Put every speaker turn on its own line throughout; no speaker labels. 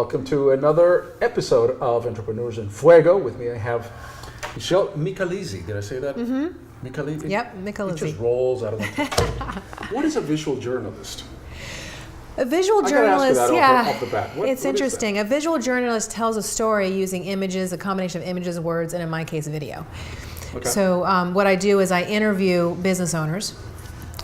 welcome to another episode of Entrepreneurs in Fuego. With me I have Michelle Micalizzi. Did I say that?
Mm-hmm.
Micalizzi?
Yep, Micalizzi.
It just rolls out of my tongue. What is a visual journalist?
A visual journalist,
off the bat.
It's interesting. A visual journalist tells a story using images, a combination of images, words, and in my case, video.
Okay.
So what I do is I interview business owners,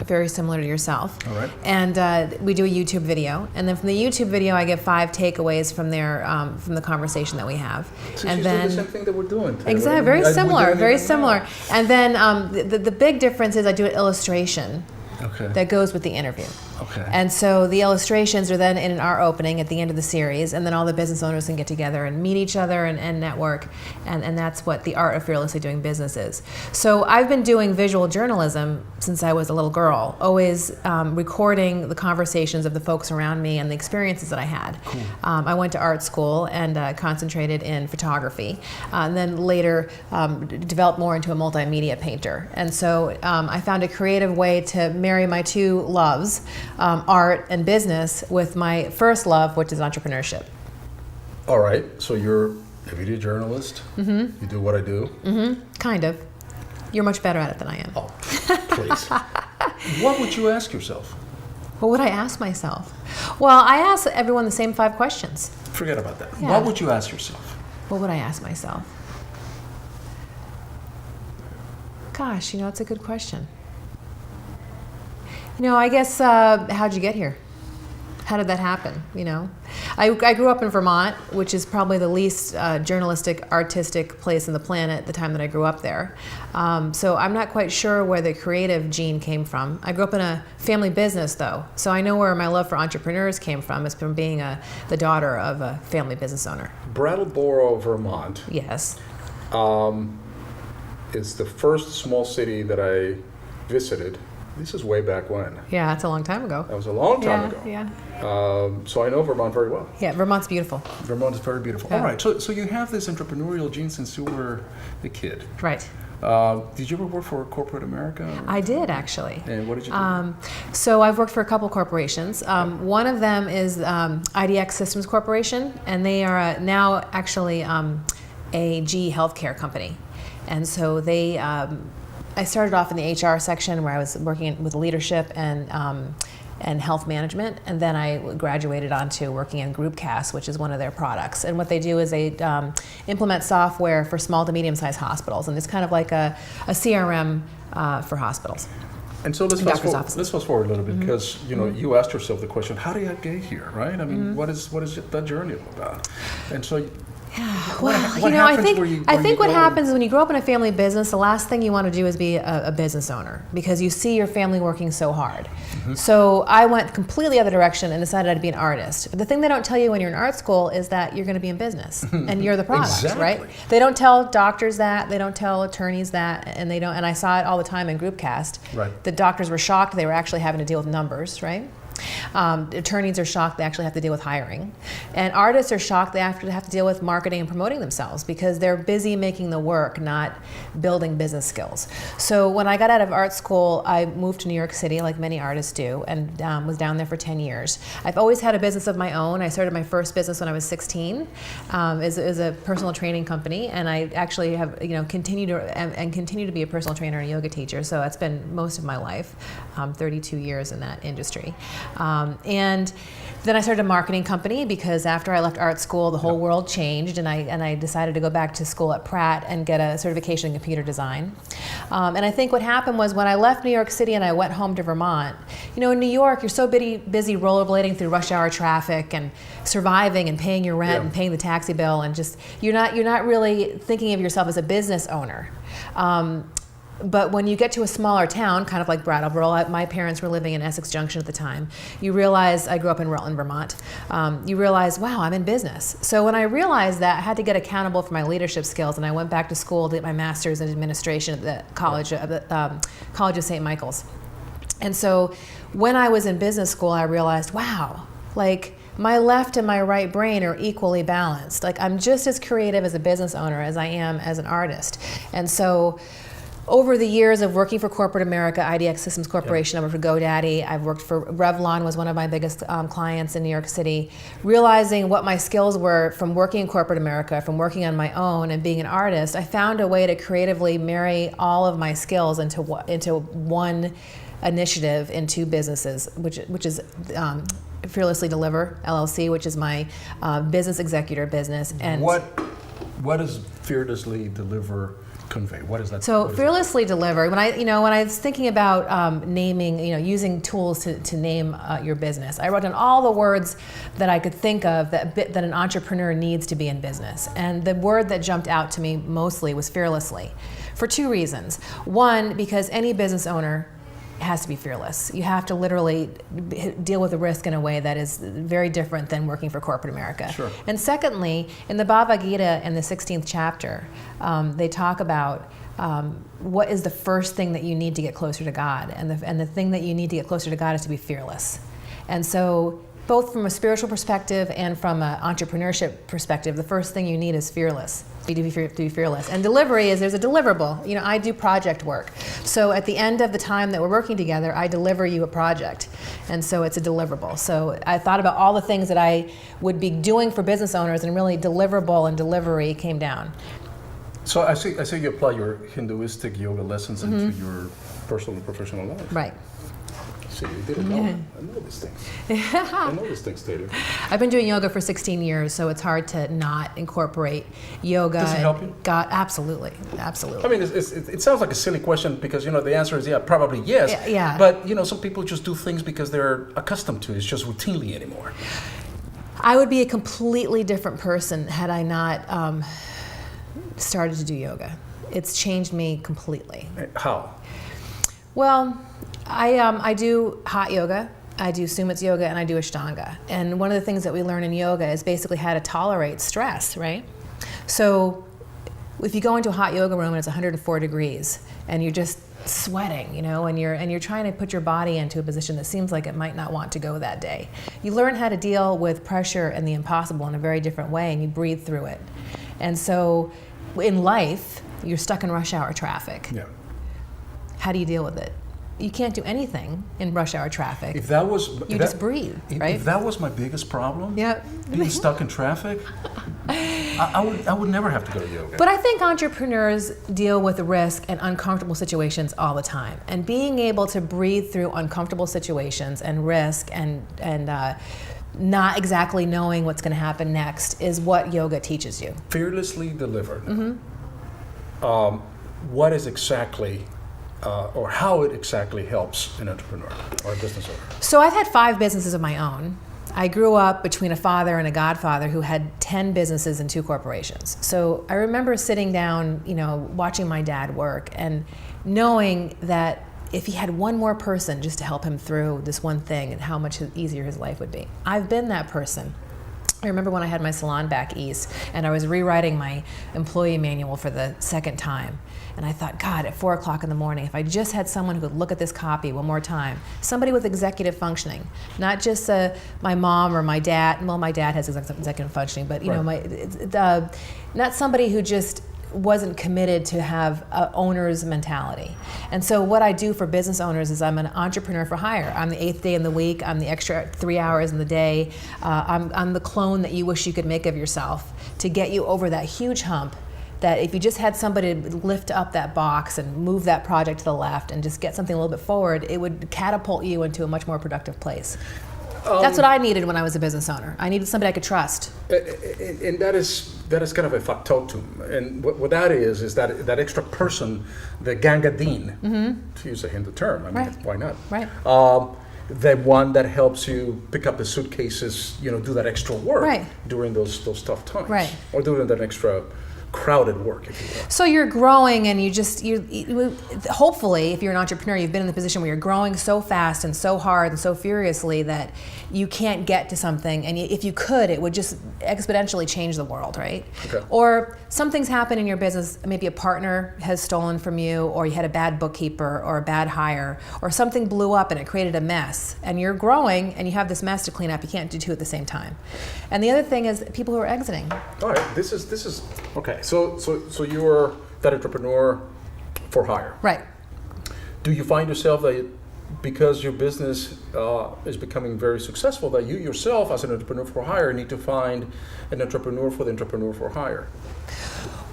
very similar to yourself.
All right.
And we do a YouTube video, and then from the YouTube video, I get 5 takeaways from their from the conversation that we have.
So
and
she's
then
doing the same thing that we're doing today.
exactly, very similar, very similar. And then the big difference is I do an illustration.
Okay.
That goes with the interview.
Okay.
And so the illustrations are then in our opening at the end of the series, and then all the business owners can get together and meet each other and network, and that's what the art of fearlessly doing business is. So I've been doing visual journalism since I was a little girl, always recording the conversations of the folks around me and the experiences that I had.
Cool.
I went to art school and concentrated in photography, and then later developed more into a multimedia painter. And so I found a creative way to marry my two loves, art and business, with my first love, which is entrepreneurship.
All right. So you're a video journalist. Mm-hmm. You do what I do.
Mm-hmm. Kind of. You're much better at it than I am.
Oh, please. What would you ask yourself?
What would I ask myself? Well, I ask everyone the same 5 questions.
Forget about that.
Yeah.
What would you ask yourself?
What would I ask myself? Gosh, it's a good question. I guess, how'd you get here? How did that happen? I grew up in Vermont, which is probably the least journalistic, artistic place on the planet at the time that I grew up there. So I'm not quite sure where the creative gene came from. I grew up in a family business, though, so I know where my love for entrepreneurs came from. It's from being the daughter of a family business owner.
Brattleboro, Vermont.
Yes.
Is the first small city that I visited. This is way back when.
Yeah, that's a long time ago.
That was a long time ago.
Yeah.
So I know Vermont very well.
Yeah, Vermont's beautiful.
Vermont is very beautiful.
Yeah.
All right, so you have this entrepreneurial gene since you were a kid.
Right.
Did you ever work for corporate America?
I did, actually.
And what did you do?
So I've worked for a couple corporations. One of them is IDX Systems Corporation, and they are now actually a GE healthcare company. And so I started off in the HR section where I was working with leadership and health management, and then I graduated onto working in GroupCast, which is one of their products. And what they do is they implement software for small to medium-sized hospitals, and it's kind of like a CRM for hospitals.
And so let's fast forward a little bit, because you asked yourself the question, how do you get here, right? I mean, what is that journey about? And so.
Well, I think what happens is when you grow up in a family business, the last thing you want to do is be a business owner, because you see your family working so hard. Mm-hmm. So I went completely other direction and decided I'd be an artist. But the thing they don't tell you when you're in art school is that you're going to be in business and you're the product,
exactly.
Right? They don't tell doctors that, they don't tell attorneys that, and they don't. And I saw it all the time in GroupCast.
Right.
The doctors were shocked they were actually having to deal with numbers, right? Attorneys are shocked they actually have to deal with hiring, and artists are shocked they have to deal with marketing and promoting themselves, because they're busy making the work, not building business skills. So when I got out of art school, I moved to New York City, like many artists do, and was down there for 10 years. I've always had a business of my own. I started my first business when I was 16, is a personal training company, and I actually have continue to be a personal trainer and a yoga teacher. So that's been most of my life, 32 years in that industry. And then I started a marketing company, because after I left art school, the whole world changed, and I decided to go back to school at Pratt and get a certification in computer design. And I think what happened was, when I left New York City and I went home to Vermont, in New York, you're so busy rollerblading through rush hour traffic and surviving and paying your rent and paying the taxi bill, and just you're not really thinking of yourself as a business owner. But when you get to a smaller town, kind of like Brattleboro, my parents were living in Essex Junction at the time, you realize, I grew up in Rutland, Vermont, you realize, wow, I'm in business. So when I realized that, I had to get accountable for my leadership skills, and I went back to school to get my master's in administration at the College of St. Michael's. And so when I was in business school, I realized, wow, like, my left and my right brain are equally balanced. Like, I'm just as creative as a business owner as I am as an artist. And so over the years of working for corporate America, IDX Systems Corporation, I worked for GoDaddy, I've worked for Revlon, was one of my biggest clients in New York City, realizing what my skills were from working in corporate America, from working on my own and being an artist, I found a way to creatively marry all of my skills into one initiative in two businesses, which is Fearlessly Deliver, LLC, which is my business executor business. And
what does Fearlessly Deliver convey? What is that?
So Fearlessly Deliver, when I was thinking about naming, using tools to name your business, I wrote down all the words that I could think of that an entrepreneur needs to be in business. And the word that jumped out to me mostly was fearlessly, for two reasons. One, because any business owner has to be fearless. You have to literally deal with the risk in a way that is very different than working for corporate America.
Sure.
And secondly, in the Bhagavad Gita, in the 16th chapter, they talk about what is the first thing that you need to get closer to God, and the thing that you need to get closer to God is to be fearless. And so, both from a spiritual perspective and from an entrepreneurship perspective, the first thing you need is fearless. To be fearless. And delivery is, there's a deliverable. I do project work. So at the end of the time that we're working together, I deliver you a project. And so it's a deliverable. So I thought about all the things that I would be doing for business owners, and really deliverable and delivery came down.
So I see you apply your Hinduistic yoga lessons into your personal and professional life.
Right.
See, you didn't know. I know these things. I know these things, Taylor.
I've been doing yoga for 16 years, so it's hard to not incorporate yoga.
Does it help you?
God, absolutely. Absolutely.
I mean, it sounds like a silly question because, the answer is probably yes.
Yeah.
But, some people just do things because they're accustomed to it. It's just routinely anymore.
I would be a completely different person had I not started to do yoga. It's changed me completely.
How?
Well, I do hot yoga, I do sumitsu yoga, and I do ashtanga. And one of the things that we learn in yoga is basically how to tolerate stress, right? So if you go into a hot yoga room and it's 104 degrees and you're just sweating, and you're trying to put your body into a position that seems like it might not want to go that day, you learn how to deal with pressure and the impossible in a very different way, and you breathe through it. And so in life, you're stuck in rush hour traffic.
Yeah.
How do you deal with it? You can't do anything in rush hour traffic.
If that was,
you just breathe, right?
If that was my biggest problem,
yeah,
being stuck in traffic, I would never have to go to yoga.
But I think entrepreneurs deal with risk and uncomfortable situations all the time, and being able to breathe through uncomfortable situations and risk and not exactly knowing what's going to happen next is what yoga teaches you.
Fearlessly Delivered. What is exactly, or how it exactly helps an entrepreneur or a business owner?
So I've had 5 businesses of my own. I grew up between a father and a godfather who had 10 businesses and 2 corporations. So I remember sitting down, watching my dad work and knowing that if he had one more person just to help him through this one thing, and how much easier his life would be. I've been that person. I remember when I had my salon back east and I was rewriting my employee manual for the second time. And I thought, God, at 4 o'clock in the morning, if I just had someone who could look at this copy one more time, somebody with executive functioning, not just my mom or my dad. Well, my dad has executive functioning, but not somebody who just wasn't committed to have an owner's mentality. And so what I do for business owners is I'm an entrepreneur for hire. I'm the 8th day in the week. I'm the extra 3 hours in the day. I'm the clone that you wish you could make of yourself to get you over that huge hump that if you just had somebody lift up that box and move that project to the left and just get something a little bit forward, it would catapult you into a much more productive place. That's what I needed when I was a business owner. I needed somebody I could trust.
And that is kind of a factotum. And what that is that extra person, the gangadin, to use a Hindu term. I mean, why not?
Right.
The one that helps you pick up the suitcases, do that extra work during those tough times.
Right.
Or doing that extra crowded work, if you will.
So you're growing, and you hopefully, if you're an entrepreneur, you've been in the position where you're growing so fast and so hard and so furiously that you can't get to something, and if you could, it would just exponentially change the world, right?
Okay.
Or something's happened in your business, maybe a partner has stolen from you, or you had a bad bookkeeper or a bad hire, or something blew up and it created a mess, and you're growing and you have this mess to clean up. You can't do 2 at the same time. And the other thing is people who are exiting.
All right, this is okay. So you're that entrepreneur for hire.
Right.
Do you find yourself that because your business is becoming very successful, that you yourself as an entrepreneur for hire need to find an entrepreneur for the entrepreneur for hire?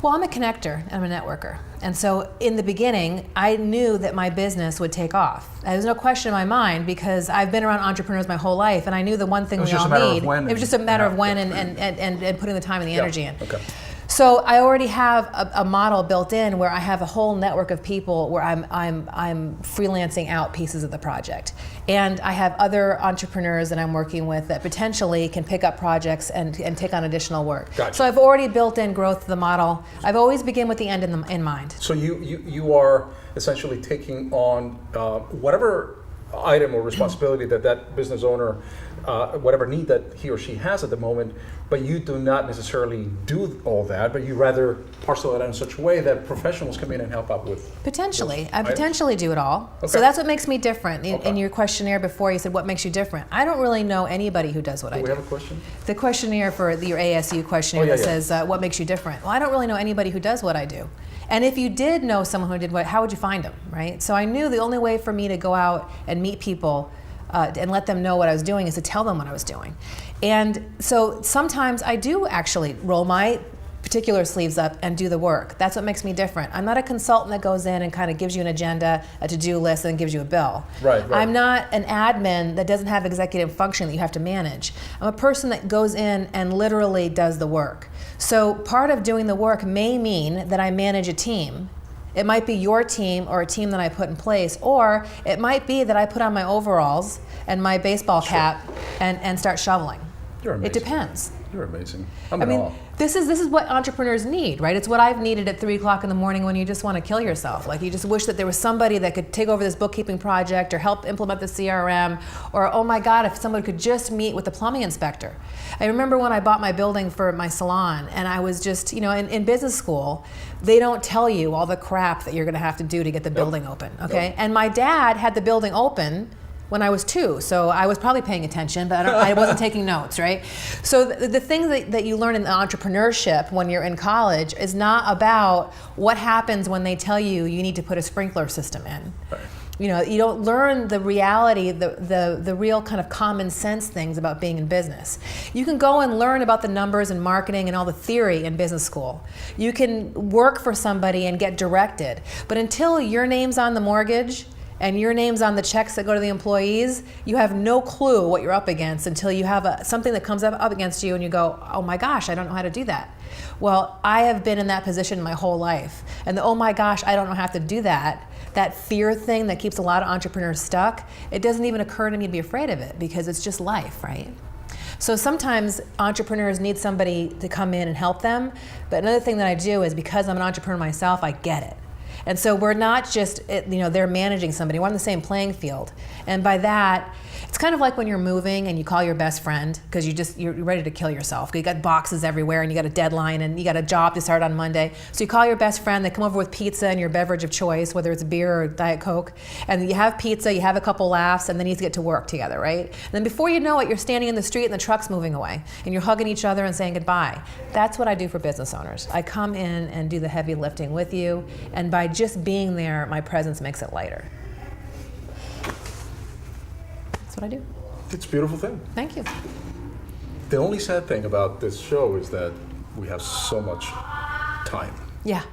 Well, I'm a connector, I'm a networker. And so in the beginning, I knew that my business would take off. There was no question in my mind because I've been around entrepreneurs my whole life, and I knew the one thing we all need. It was just a matter of when and putting the time and the energy in.
Okay.
So I already have a model built in where I have a whole network of people where I'm freelancing out pieces of the project, and I have other entrepreneurs that I'm working with that potentially can pick up projects and take on additional work.
Gotcha.
So I've already built in growth to the model. I've always begin with the end in mind.
So you are essentially taking on whatever item or responsibility that business owner, whatever need that he or she has at the moment, but you do not necessarily do all that, but you rather parcel it out in such a way that professionals come in and help out with.
Potentially. I potentially do it all.
Okay.
So that's what makes me different. In your questionnaire before, you said, what makes you different? I don't really know anybody who does what I do.
Do we have a question?
The questionnaire for your ASU questionnaire that says, what makes you different? Well, I don't really know anybody who does what I do. And if you did know someone who did what, how would you find them, right? So I knew the only way for me to go out and meet people and let them know what I was doing is to tell them what I was doing. And so sometimes I do actually roll my particular sleeves up and do the work. That's what makes me different. I'm not a consultant that goes in and kind of gives you an agenda, a to-do list, and gives you a bill.
Right.
I'm not an admin that doesn't have executive function that you have to manage. I'm a person that goes in and literally does the work. So part of doing the work may mean that I manage a team. It might be your team or a team that I put in place, or it might be that I put on my overalls and my baseball cap and start shoveling.
You're amazing.
It depends.
You're amazing.
I mean, this is what entrepreneurs need, right? It's what I've needed at 3 o'clock in the morning when you just want to kill yourself. Like you just wish that there was somebody that could take over this bookkeeping project or help implement the CRM, or oh my God, if someone could just meet with the plumbing inspector. I remember when I bought my building for my salon, and I was just, in business school, they don't tell you all the crap that you're going to have to do to get the building open, okay? And my dad had the building open when I was 2, so I was probably paying attention, but I wasn't taking notes, right? So the thing that you learn in entrepreneurship when you're in college is not about what happens when they tell you you need to put a sprinkler system in.
Right.
You don't learn the reality, the real kind of common sense things about being in business. You can go and learn about the numbers and marketing and all the theory in business school. You can work for somebody and get directed, but until your name's on the mortgage and your name's on the checks that go to the employees, you have no clue what you're up against until you have something that comes up against you and you go, oh my gosh, I don't know how to do that. Well, I have been in that position my whole life. And the oh my gosh, I don't know how to do that fear thing that keeps a lot of entrepreneurs stuck, it doesn't even occur to me to be afraid of it because it's just life, right? So sometimes entrepreneurs need somebody to come in and help them. But another thing that I do is because I'm an entrepreneur myself, I get it. And so we're not just, they're managing somebody. We're on the same playing field. And by that, it's kind of like when you're moving and you call your best friend because you're ready to kill yourself. You got boxes everywhere and you got a deadline and you got a job to start on Monday. So you call your best friend, they come over with pizza and your beverage of choice, whether it's beer or Diet Coke. And you have pizza, you have a couple laughs, and then you get to work together, right? And then before you know it, you're standing in the street and the truck's moving away. And you're hugging each other and saying goodbye. That's what I do for business owners. I come in and do the heavy lifting with you. And by just being there, my presence makes it lighter. That's what I do.
It's a beautiful thing.
Thank you.
The only sad thing about this show is that we have so much time.
Yeah.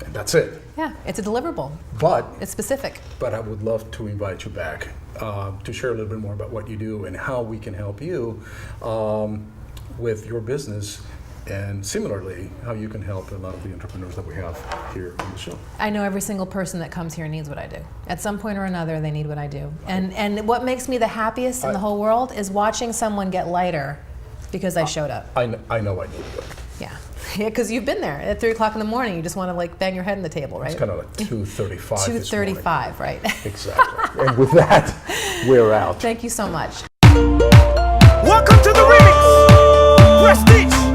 And that's it.
Yeah, it's a deliverable.
But
it's specific.
But I would love to invite you back to share a little bit more about what you do and how we can help you with your business, and similarly, how you can help a lot of the entrepreneurs that we have here on the show.
I know every single person that comes here needs what I do. At some point or another, they need what I do. And what makes me the happiest in the whole world is watching someone get lighter because I showed up.
I know I need it.
Yeah. Yeah, because you've been there at 3 o'clock in the morning. You just want to bang your head on the table, right?
It's kind of like 2:35.
2:35, right?
Exactly. And with that, we're out.
Thank you so much.
Welcome to the remix. Prestige.